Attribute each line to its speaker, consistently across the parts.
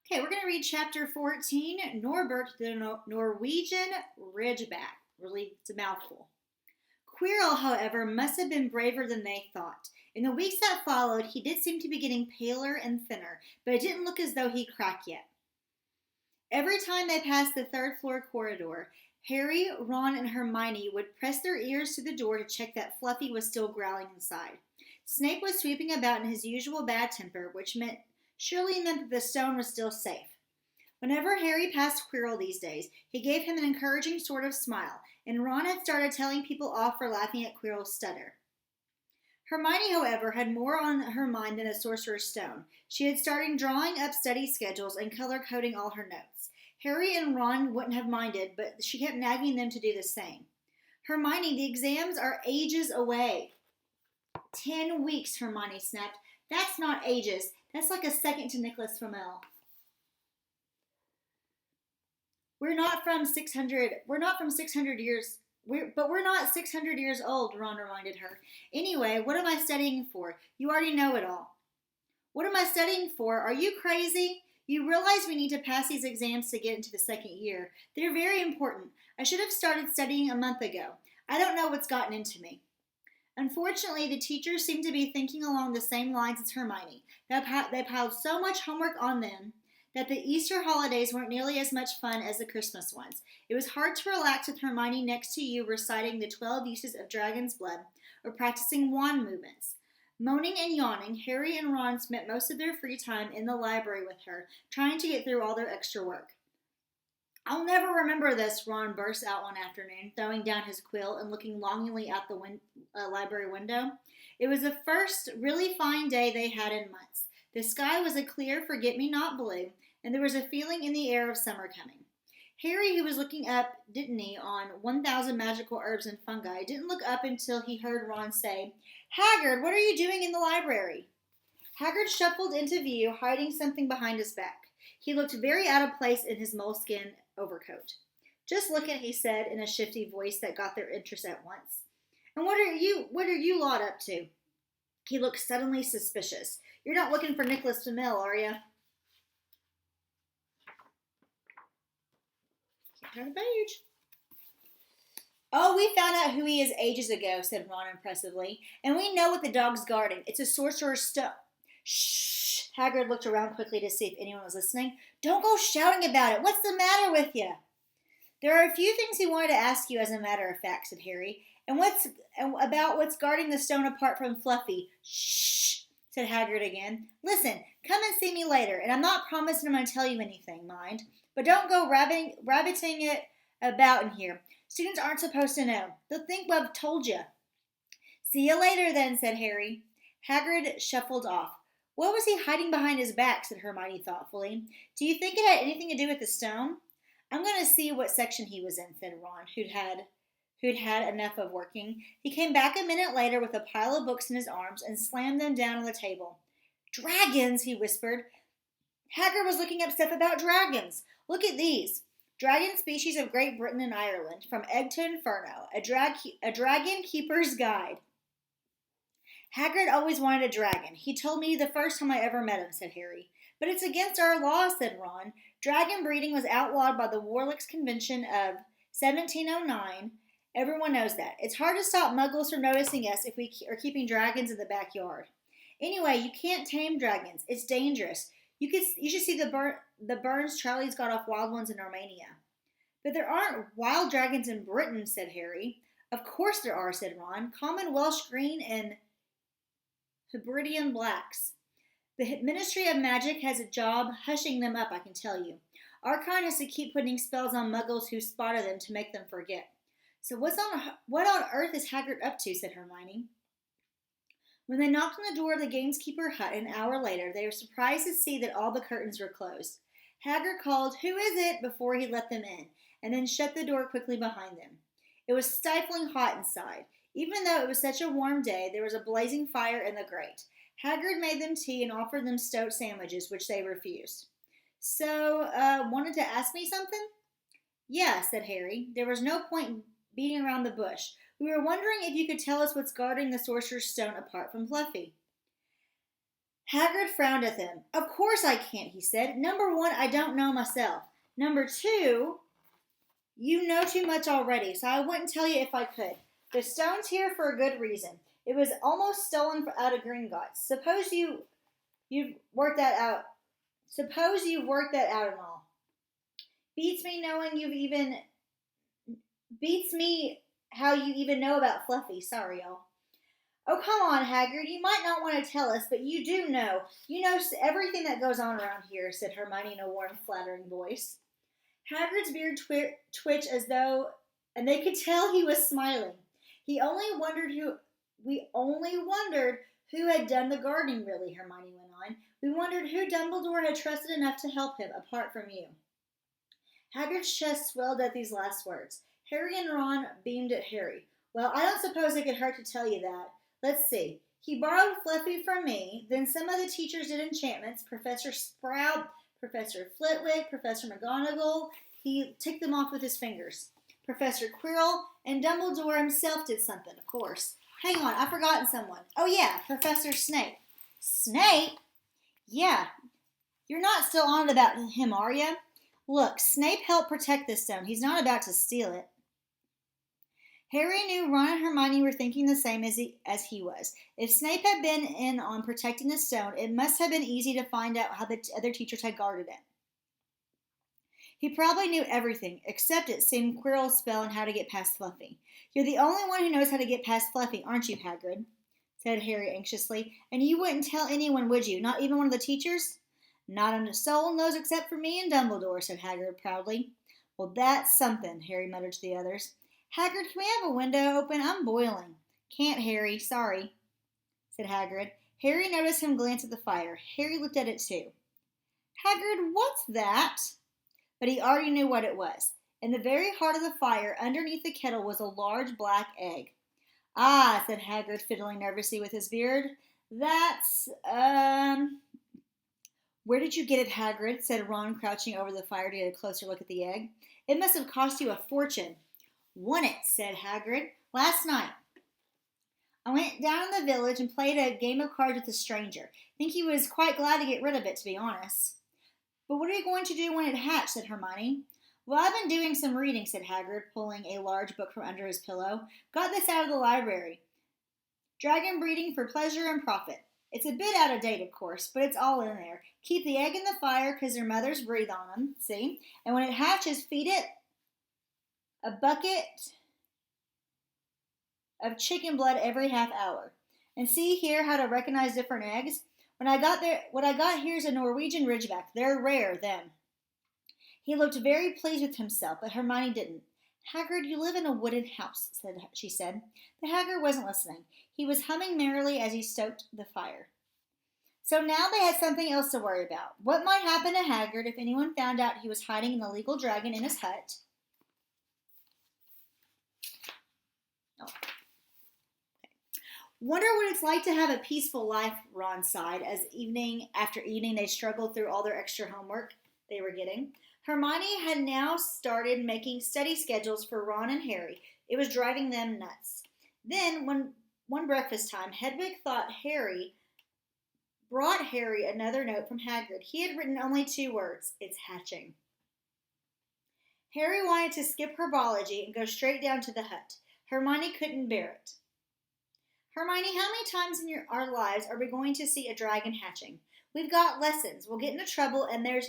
Speaker 1: Okay, we're going to read chapter 14, Norbert the Norwegian Ridgeback. Really, it's a mouthful. Quirrell, however, must have been braver than they thought. In the weeks that followed, he did seem to be getting paler and thinner, but it didn't look as though he'd crack yet. Every time they passed the third floor corridor, Harry, Ron, and Hermione would press their ears to the door to check that Fluffy was still growling inside. Snape was sweeping about in his usual bad temper, which surely meant that the stone was still safe. Whenever Harry passed Quirrell these days, he gave him an encouraging sort of smile, and Ron had started telling people off for laughing at Quirrell's stutter. Hermione, however, had more on her mind than the Sorcerer's Stone. She had started drawing up study schedules and color-coding all her notes. Harry and Ron wouldn't have minded, but she kept nagging them to do the same. Hermione, the exams are ages away. 10 weeks, Hermione snapped. That's not ages. That's like a second to Nicholas Flamel. We're not from 600 years. We're not 600 years old, Ron reminded her. Anyway, what am I studying for? You already know it all. What am I studying for? Are you crazy? You realize we need to pass these exams to get into the second year. They're very important. I should have started studying a month ago. I don't know what's gotten into me. Unfortunately, the teachers seemed to be thinking along the same lines as Hermione. They piled so much homework on them that the Easter holidays weren't nearly as much fun as the Christmas ones. It was hard to relax with Hermione next to you reciting the 12 uses of dragon's blood or practicing wand movements. Moaning and yawning, Harry and Ron spent most of their free time in the library with her, trying to get through all their extra work. I'll never remember this, Ron burst out one afternoon, throwing down his quill and looking longingly out the library window. It was the first really fine day they had in months. The sky was a clear forget-me-not blue, and there was a feeling in the air of summer coming. Harry, who was looking up, didn't he, on 1,000 magical herbs and fungi, didn't look up until he heard Ron say, Hagrid, what are you doing in the library? Hagrid shuffled into view, hiding something behind his back. He looked very out of place in his moleskin overcoat. Just looking, he said in a shifty voice that got their interest at once. And what are you lot up to? He looked suddenly suspicious. You're not looking for Nicholas Flamel, are you? Turn the page. Oh, we found out who he is ages ago, said Ron impressively. And we know what the dog's guarding. It's a sorcerer's stone. Shh! Hagrid looked around quickly to see if anyone was listening. Don't go shouting about it. What's the matter with you? There are a few things he wanted to ask you, as a matter of fact, said Harry. And about what's guarding the stone apart from Fluffy. Shh! Said Hagrid again. Listen, come and see me later, and I'm not promising I'm going to tell you anything, mind. But don't go rabbiting it about in here. Students aren't supposed to know. They'll think I've told you. See you later, then, said Harry. Hagrid shuffled off. What was he hiding behind his back, said Hermione thoughtfully. Do you think it had anything to do with the stone? I'm going to see what section he was in, said Ron, who'd had enough of working. He came back a minute later with a pile of books in his arms and slammed them down on the table. Dragons, he whispered. Hagrid was looking up stuff about dragons. Look at these. Dragon species of Great Britain and Ireland, from Egg to Inferno, a dragon keeper's guide. Hagrid always wanted a dragon. He told me the first time I ever met him, said Harry. But it's against our law, said Ron. Dragon breeding was outlawed by the Warlicks Convention of 1709. Everyone knows that. It's hard to stop muggles from noticing us if we are keeping dragons in the backyard. Anyway, you can't tame dragons. It's dangerous. You should see the burns Charlie's got off wild ones in Romania. But there aren't wild dragons in Britain, said Harry. Of course there are, said Ron. Common Welsh green and Hebridean blacks. The Ministry of Magic has a job hushing them up, I can tell you. Archon has to keep putting spells on muggles who spotted them to make them forget. So what on earth is Hagrid up to, said Hermione. When they knocked on the door of the gamekeeper hut an hour later, they were surprised to see that all the curtains were closed. Hagrid called, Who is it? Before he let them in, and then shut the door quickly behind them. It was stifling hot inside. Even though it was such a warm day, there was a blazing fire in the grate. Hagrid made them tea and offered them stoat sandwiches, which they refused. So, wanted to ask me something? Yeah, said Harry. There was no point beating around the bush. We were wondering if you could tell us what's guarding the Sorcerer's Stone apart from Fluffy. Hagrid frowned at them. Of course I can't, he said. Number one, I don't know myself. Number two, you know too much already, so I wouldn't tell you if I could. The stone's here for a good reason. It was almost stolen out of Gringotts. Suppose you've worked that out. Suppose you've worked that out and all. Beats me knowing you've even beats me how you even know about Fluffy. Sorry, y'all. Oh, come on, Hagrid. You might not want to tell us, but you do know. You know everything that goes on around here, said Hermione in a warm, flattering voice. Hagrid's beard twitched as though, and they could tell he was smiling. We only wondered who had done the gardening, really, Hermione went on. We wondered who Dumbledore had trusted enough to help him, apart from you. Hagrid's chest swelled at these last words. Harry and Ron beamed at Harry. Well, I don't suppose it could hurt to tell you that. Let's see. He borrowed Fluffy from me. Then some of the teachers did enchantments. Professor Sprout, Professor Flitwick, Professor McGonagall. He ticked them off with his fingers. Professor Quirrell and Dumbledore himself did something, of course. Hang on, I've forgotten someone. Oh yeah, Professor Snape. Snape? Yeah. You're not still on about him, are you? Look, Snape helped protect this stone. He's not about to steal it. Harry knew Ron and Hermione were thinking the same as he was. If Snape had been in on protecting the stone, it must have been easy to find out how the other teachers had guarded it. He probably knew everything, except it seemed Quirrell's spell and how to get past Fluffy. You're the only one who knows how to get past Fluffy, aren't you, Hagrid? Said Harry anxiously. And you wouldn't tell anyone, would you? Not even one of the teachers? Not a soul knows except for me and Dumbledore, said Hagrid proudly. Well, that's something, Harry muttered to the others. Hagrid, can we have a window open? I'm boiling. Can't, Harry. Sorry, said Hagrid. Harry noticed him glance at the fire. Harry looked at it too. Hagrid, what's that? But he already knew what it was. In the very heart of the fire, underneath the kettle, was a large black egg. Ah, said Hagrid, fiddling nervously with his beard. That's, Where did you get it, Hagrid? Said Ron, crouching over the fire to get a closer look at the egg. It must have cost you a fortune. Won it, said Hagrid. Last night. I went down in the village and played a game of cards with a stranger. Think he was quite glad to get rid of it, to be honest. But what are you going to do when it hatched, said Hermione. Well, I've been doing some reading, said Hagrid, pulling a large book from under his pillow. Got this out of the library. Dragon breeding for pleasure and profit. It's a bit out of date, of course, but it's all in there. Keep the egg in the fire because their mothers breathe on them, see? And when it hatches, feed it a bucket of chicken blood every half hour. And see here how to recognize different eggs? What I got here is a Norwegian Ridgeback. They're rare, them. He looked very pleased with himself, but Hermione didn't. Hagrid, you live in a wooden house, she said. But Hagrid wasn't listening. He was humming merrily as he stoked the fire. So now they had something else to worry about. What might happen to Hagrid if anyone found out he was hiding an illegal dragon in his hut? Oh. Wonder what it's like to have a peaceful life, Ron sighed, as evening after evening they struggled through all their extra homework they were getting. Hermione had now started making study schedules for Ron and Harry. It was driving them nuts. Then, when one breakfast time, Hedwig brought Harry another note from Hagrid. He had written only 2 words. It's hatching. Harry wanted to skip herbology and go straight down to the hut. Hermione couldn't bear it. Hermione, how many times in our lives are we going to see a dragon hatching? We've got lessons. We'll get into trouble, and that's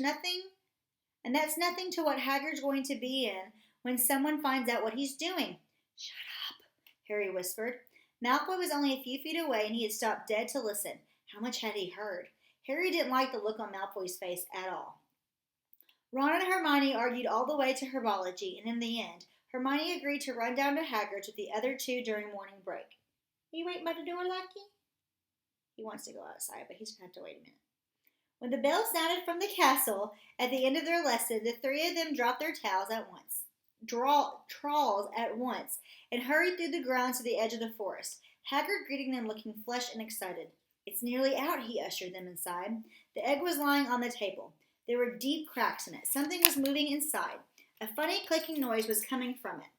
Speaker 1: nothing to what Hagrid's going to be in when someone finds out what he's doing. Shut up, Harry whispered. Malfoy was only a few feet away, and he had stopped dead to listen. How much had he heard? Harry didn't like the look on Malfoy's face at all. Ron and Hermione argued all the way to herbology, and in the end, Hermione agreed to run down to Hagrid's with the other 2 during morning break. Are you waiting by the door, Lucky? He wants to go outside, but he's going to have to wait a minute. When the bell sounded from the castle at the end of their lesson, the 3 of them dropped their trawls at once, and hurried through the grounds to the edge of the forest. Hagrid greeting them looking flushed and excited. It's nearly out, he ushered them inside. The egg was lying on the table. There were deep cracks in it. Something was moving inside. A funny clicking noise was coming from it.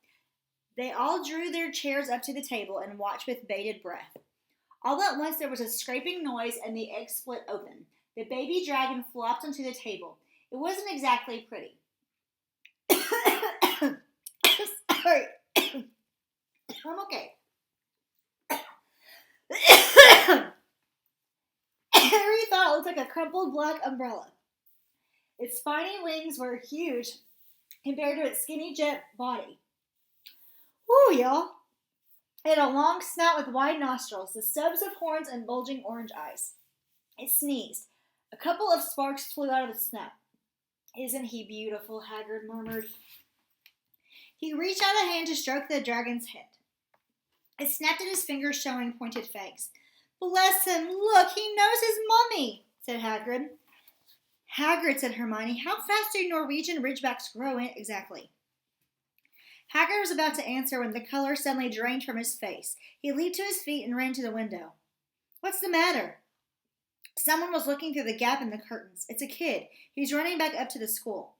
Speaker 1: They all drew their chairs up to the table and watched with bated breath. All at once there was a scraping noise and the egg split open. The baby dragon flopped onto the table. It wasn't exactly pretty. Sorry. I'm okay. Harry thought it looked like a crumpled black umbrella. Its spiny wings were huge compared to its skinny jet body. Whew, y'all. It had a long snout with wide nostrils, the stubs of horns, and bulging orange eyes. It sneezed. A couple of sparks flew out of its snout. Isn't he beautiful? Hagrid murmured. He reached out a hand to stroke the dragon's head. It snapped at his fingers, showing pointed fangs. Bless him! Look, he knows his mummy, said Hagrid. Hagrid, said Hermione, how fast do Norwegian ridgebacks grow exactly? Hagrid was about to answer when the color suddenly drained from his face. He leaped to his feet and ran to the window. What's the matter? Someone was looking through the gap in the curtains. It's a kid. He's running back up to the school.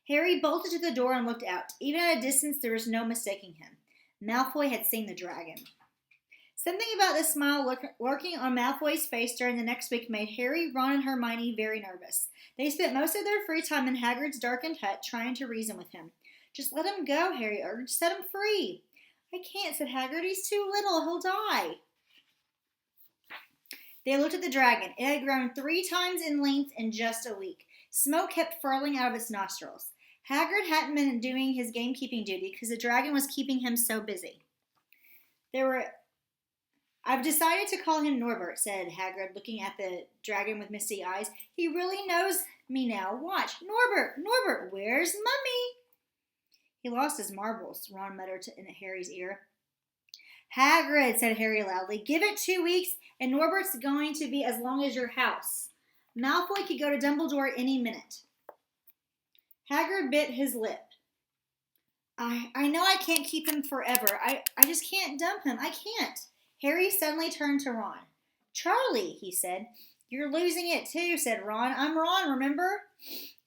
Speaker 1: Harry bolted to the door and looked out. Even at a distance, there was no mistaking him. Malfoy had seen the dragon. Something about the smile lurking on Malfoy's face during the next week made Harry, Ron, and Hermione very nervous. They spent most of their free time in Hagrid's darkened hut trying to reason with him. Just let him go, Harry urged. Set him free. I can't, said Hagrid. He's too little. He'll die. They looked at the dragon. It had grown 3 times in length in just a week. Smoke kept furling out of its nostrils. Hagrid hadn't been doing his gamekeeping duty because the dragon was keeping him so busy. I've decided to call him Norbert, said Hagrid, looking at the dragon with misty eyes. He really knows me now. Watch. Norbert, where's Mummy? He lost his marbles, Ron muttered in Harry's ear. Hagrid, said Harry loudly, give it 2 weeks and Norbert's going to be as long as your house. Malfoy could go to Dumbledore any minute. Hagrid bit his lip. I know I can't keep him forever. I just can't dump him. I can't. Harry suddenly turned to Ron. Charlie, he said. You're losing it too, said Ron. I'm Ron, remember?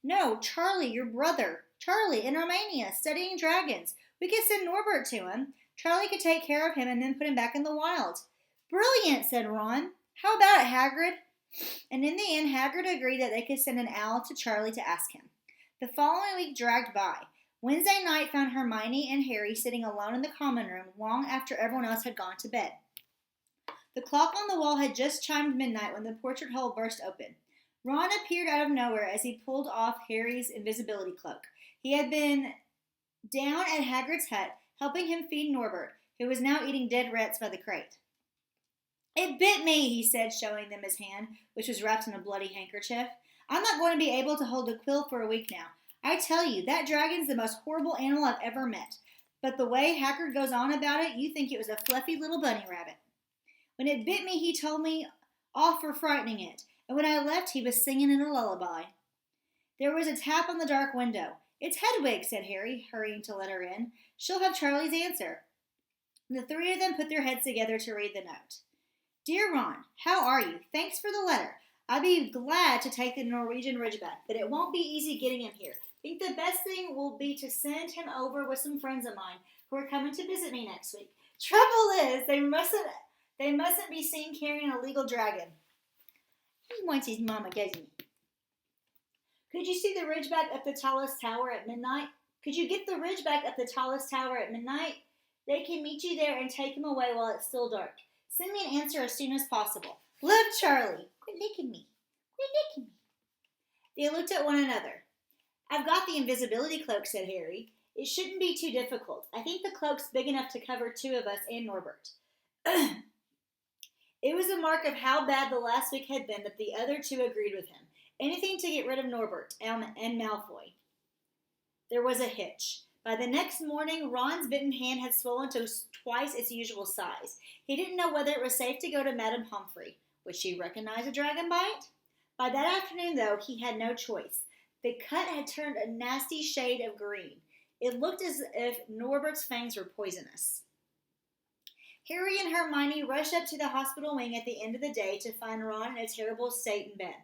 Speaker 1: No, Charlie, your brother. Charlie, in Romania, studying dragons. We could send Norbert to him. Charlie could take care of him and then put him back in the wild. Brilliant, said Ron. How about it, Hagrid? And in the end, Hagrid agreed that they could send an owl to Charlie to ask him. The following week dragged by. Wednesday night found Hermione and Harry sitting alone in the common room long after everyone else had gone to bed. The clock on the wall had just chimed midnight when the portrait hole burst open. Ron appeared out of nowhere as he pulled off Harry's invisibility cloak. He had been down at Hagrid's hut, helping him feed Norbert, who was now eating dead rats by the crate. It bit me, he said, showing them his hand, which was wrapped in a bloody handkerchief. I'm not going to be able to hold a quill for a week now. I tell you, that dragon's the most horrible animal I've ever met. But the way Hagrid goes on about it, you think it was a fluffy little bunny rabbit. When it bit me, he told me off for frightening it, and when I left, he was singing in a lullaby. There was a tap on the dark window. It's Hedwig, said Harry, hurrying to let her in. She'll have Charlie's answer. The 3 of them put their heads together to read the note. Dear Ron, how are you? Thanks for the letter. I'd be glad to take the Norwegian Ridgeback, but it won't be easy getting him here. I think the best thing will be to send him over with some friends of mine who are coming to visit me next week. Trouble is, they mustn't be seen carrying a legal dragon. He wants his mama, doesn't he? Could you see the Ridgeback up the tallest tower at midnight? Could you get the Ridgeback up the tallest tower at midnight? They can meet you there and take him away while it's still dark. Send me an answer as soon as possible. Love, Charlie. Quit licking me. They looked at one another. I've got the invisibility cloak, said Harry. It shouldn't be too difficult. I think the cloak's big enough to cover 2 of us and Norbert. It was a mark of how bad the last week had been that the other 2 agreed with him. Anything to get rid of Norbert and Malfoy. There was a hitch. By the next morning, Ron's bitten hand had swollen to twice its usual size. He didn't know whether it was safe to go to Madame Pomfrey. Would she recognize a dragon bite? By that afternoon, though, he had no choice. The cut had turned a nasty shade of green. It looked as if Norbert's fangs were poisonous. Harry and Hermione rushed up to the hospital wing at the end of the day to find Ron in a terrible state in bed.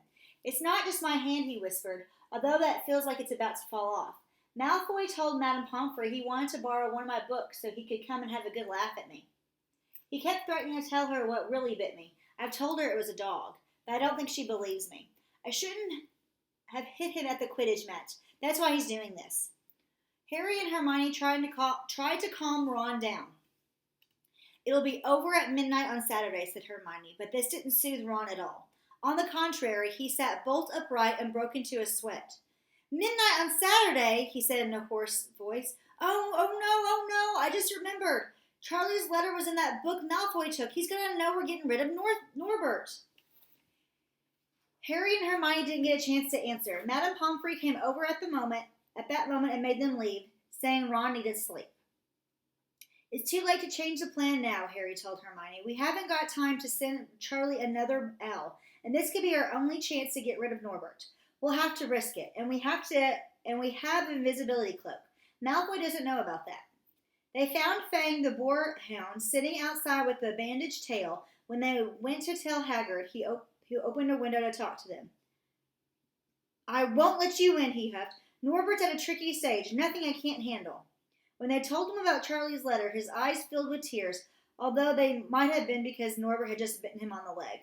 Speaker 1: It's not just my hand, he whispered, although that feels like it's about to fall off. Malfoy told Madame Pomfrey he wanted to borrow one of my books so he could come and have a good laugh at me. He kept threatening to tell her what really bit me. I've told her it was a dog, but I don't think she believes me. I shouldn't have hit him at the Quidditch match. That's why he's doing this. Harry and Hermione tried to calm Ron down. It'll be over at midnight on Saturday, said Hermione, but this didn't soothe Ron at all. On the contrary, he sat bolt upright and broke into a sweat. Midnight on Saturday, he said in a hoarse voice. Oh no, I just remembered. Charlie's letter was in that book Malfoy took. He's going to know we're getting rid of Norbert. Harry and Hermione didn't get a chance to answer. Madame Pomfrey came over at that moment and made them leave, saying Ron needed sleep. It's too late to change the plan now, Harry told Hermione. We haven't got time to send Charlie another owl, and this could be our only chance to get rid of Norbert. We'll have to risk it, and we have invisibility cloak. Malfoy doesn't know about that. They found Fang the boarhound sitting outside with a bandaged tail. When they went to tell Hagrid, he opened a window to talk to them. I won't let you in, he huffed. Norbert's at a tricky stage, nothing I can't handle. When they told him about Charlie's letter, his eyes filled with tears, although they might have been because Norbert had just bitten him on the leg.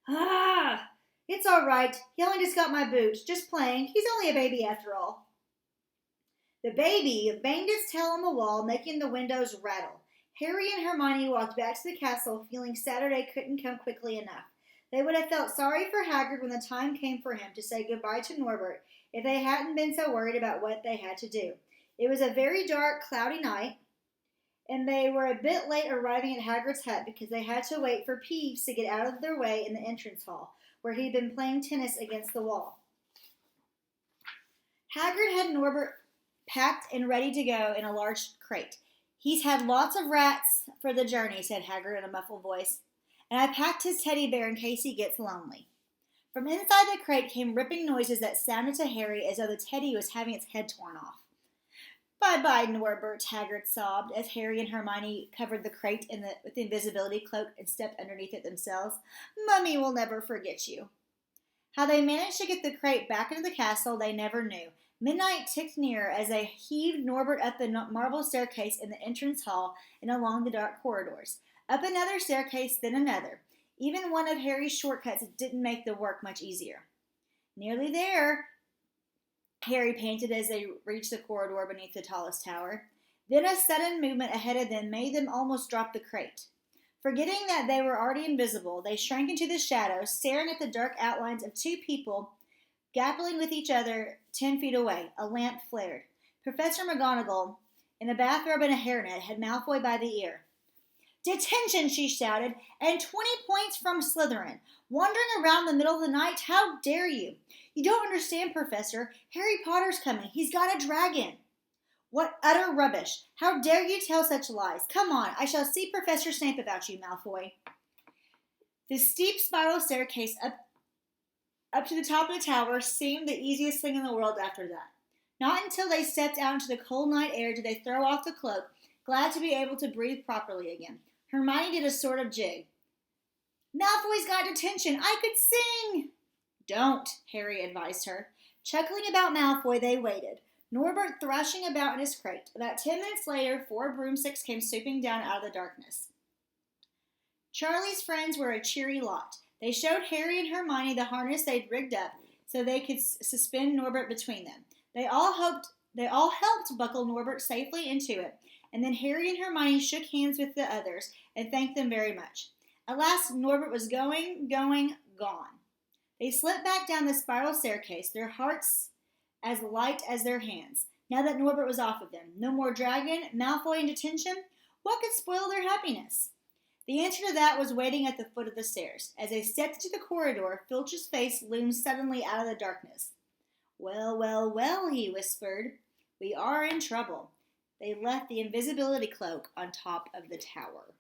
Speaker 1: Ah, it's all right. He only just got my boot. Just playing. He's only a baby after all. The baby banged its tail on the wall, making the windows rattle. Harry and Hermione walked back to the castle, feeling Saturday couldn't come quickly enough. They would have felt sorry for Hagrid when the time came for him to say goodbye to Norbert if they hadn't been so worried about what they had to do. It was a very dark, cloudy night, and they were a bit late arriving at Hagrid's hut because they had to wait for Peeves to get out of their way in the entrance hall, where he'd been playing tennis against the wall. Hagrid had Norbert packed and ready to go in a large crate. He's had lots of rats for the journey, said Hagrid in a muffled voice, and I packed his teddy bear in case he gets lonely. From inside the crate came ripping noises that sounded to Harry as though the teddy was having its head torn off. Bye-bye, Norbert, Hagrid sobbed as Harry and Hermione covered the crate with the invisibility cloak and stepped underneath it themselves. Mummy will never forget you. How they managed to get the crate back into the castle, they never knew. Midnight ticked nearer as they heaved Norbert up the marble staircase in the entrance hall and along the dark corridors. Up another staircase, then another. Even one of Harry's shortcuts didn't make the work much easier. Nearly there, Harry panted as they reached the corridor beneath the tallest tower. Then a sudden movement ahead of them made them almost drop the crate. Forgetting that they were already invisible, they shrank into the shadows, staring at the dark outlines of two people grappling with each other 10 feet away. A lamp flared. Professor McGonagall, in a bathrobe and a hairnet, had Malfoy by the ear. Detention, she shouted, and 20 points from Slytherin. Wandering around the middle of the night? How dare you? You don't understand, Professor. Harry Potter's coming. He's got a dragon. What utter rubbish. How dare you tell such lies? Come on, I shall see Professor Snape about you, Malfoy. The steep spiral staircase up to the top of the tower seemed the easiest thing in the world after that. Not until they stepped out into the cold night air did they throw off the cloak, glad to be able to breathe properly again. Hermione did a sort of jig. Malfoy's got detention. I could sing. Don't, Harry advised her. Chuckling about Malfoy, they waited. Norbert thrashing about in his crate. About 10 minutes later, 4 broomsticks came swooping down out of the darkness. Charlie's friends were a cheery lot. They showed Harry and Hermione the harness they'd rigged up so they could suspend Norbert between them. They all helped buckle Norbert safely into it, and then Harry and Hermione shook hands with the others and thanked them very much. At last, Norbert was gone. They slipped back down the spiral staircase, their hearts as light as their hands. Now that Norbert was off of them, no more dragon, Malfoy in detention, what could spoil their happiness? The answer to that was waiting at the foot of the stairs. As they stepped into the corridor, Filch's face loomed suddenly out of the darkness. Well, he whispered. We are in trouble. They left the invisibility cloak on top of the tower.